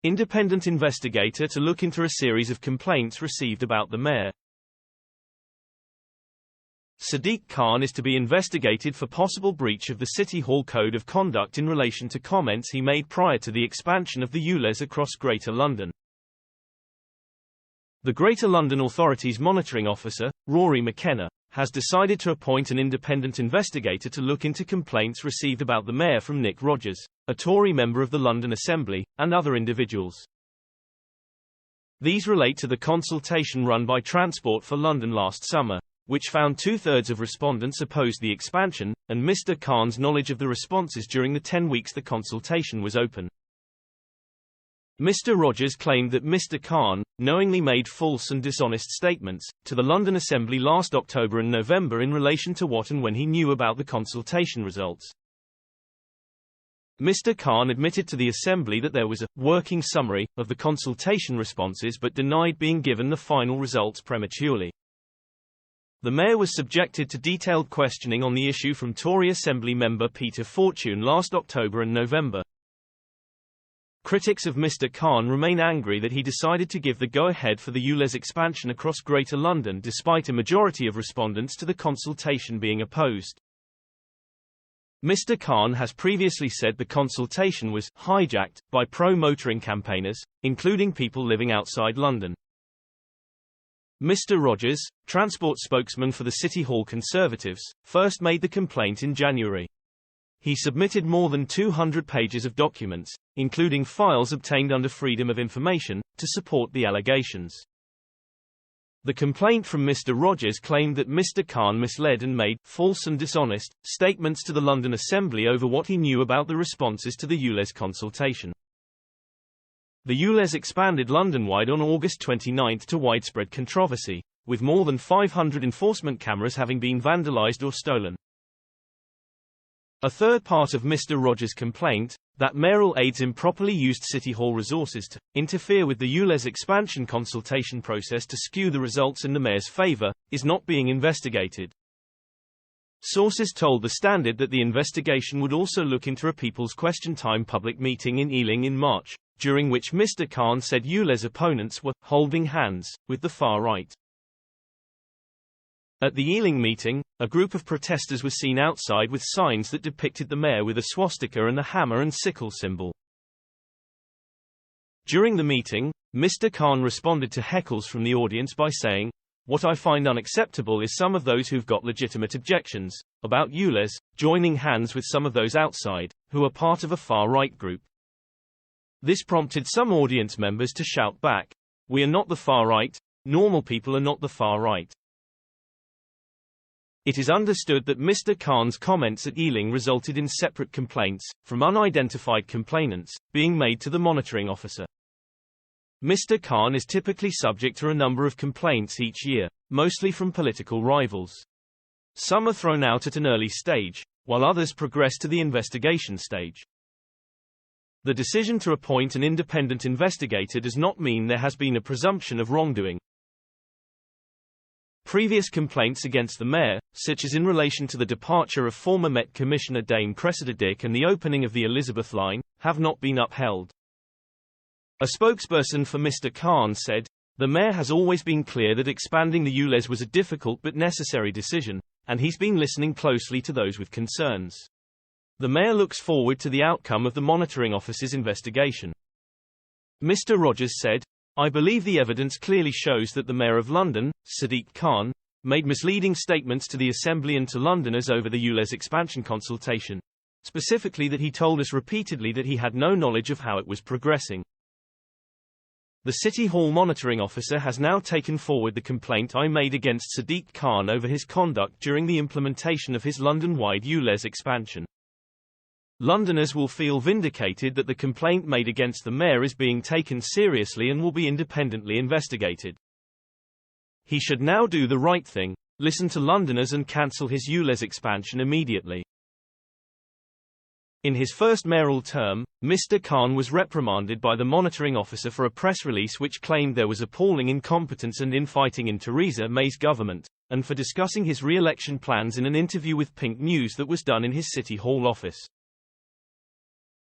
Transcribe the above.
Independent investigator to look into a series of complaints received about the mayor. Sadiq Khan is to be investigated for possible breach of the City Hall Code of Conduct in relation to comments he made prior to the expansion of the Ulez across Greater London. The Greater London Authority's monitoring officer, Rory McKenna, has decided to appoint an independent investigator to look into complaints received about the mayor from Nick Rogers, a Tory member of the London Assembly, and other individuals. These relate to the consultation run by Transport for London last summer, which found 2/3 of respondents opposed the expansion, and Mr. Khan's knowledge of the responses during the 10 weeks the consultation was open. Mr. Rogers claimed that Mr. Khan knowingly made false and dishonest statements to the London Assembly last October and November in relation to what and when he knew about the consultation results. Mr. Khan admitted to the Assembly that there was a working summary of the consultation responses but denied being given the final results prematurely. The mayor was subjected to detailed questioning on the issue from Tory Assembly member Peter Fortune last October and November. Critics of Mr. Khan remain angry that he decided to give the go-ahead for the Ulez expansion across Greater London despite a majority of respondents to the consultation being opposed. Mr. Khan has previously said the consultation was hijacked by pro-motoring campaigners, including people living outside London. Mr. Rogers, transport spokesman for the City Hall Conservatives, first made the complaint in January. He submitted more than 200 pages of documents, including files obtained under Freedom of Information, to support the allegations. The complaint from Mr. Rogers claimed that Mr. Khan misled and made false and dishonest statements to the London Assembly over what he knew about the responses to the Ulez consultation. The Ulez expanded London-wide on August 29 to widespread controversy, with more than 500 enforcement cameras having been vandalized or stolen. A third part of Mr. Rogers' complaint, that mayoral aides improperly used City Hall resources to interfere with the Ulez expansion consultation process to skew the results in the mayor's favour, is not being investigated. Sources told The Standard that the investigation would also look into a People's Question Time public meeting in Ealing in March, during which Mr. Khan said Ulez opponents were holding hands with the far right. At the Ealing meeting, a group of protesters was seen outside with signs that depicted the mayor with a swastika and the hammer and sickle symbol. During the meeting, Mr. Khan responded to heckles from the audience by saying, "What I find unacceptable is some of those who've got legitimate objections about Ulez joining hands with some of those outside, who are part of a far-right group." This prompted some audience members to shout back, "We are not the far right, normal people are not the far right." It is understood that Mr. Khan's comments at Ealing resulted in separate complaints, from unidentified complainants, being made to the monitoring officer. Mr. Khan is typically subject to a number of complaints each year, mostly from political rivals. Some are thrown out at an early stage, while others progress to the investigation stage. The decision to appoint an independent investigator does not mean there has been a presumption of wrongdoing. Previous complaints against the mayor, such as in relation to the departure of former Met Commissioner Dame Cressida Dick and the opening of the Elizabeth line, have not been upheld. A spokesperson for Mr. Khan said, "The mayor has always been clear that expanding the Ulez was a difficult but necessary decision, and he's been listening closely to those with concerns. The mayor looks forward to the outcome of the monitoring office's investigation." Mr. Rogers said, "I believe the evidence clearly shows that the Mayor of London, Sadiq Khan, made misleading statements to the Assembly and to Londoners over the Ulez expansion consultation. Specifically that he told us repeatedly that he had no knowledge of how it was progressing." The City Hall monitoring officer has now taken forward the complaint I made against Sadiq Khan over his conduct during the implementation of his London-wide Ulez expansion. Londoners will feel vindicated that the complaint made against the mayor is being taken seriously and will be independently investigated. He should now do the right thing, listen to Londoners and cancel his Ulez expansion immediately. In his first mayoral term, Mr. Khan was reprimanded by the monitoring officer for a press release which claimed there was appalling incompetence and infighting in Theresa May's government, and for discussing his re-election plans in an interview with Pink News that was done in his City Hall office.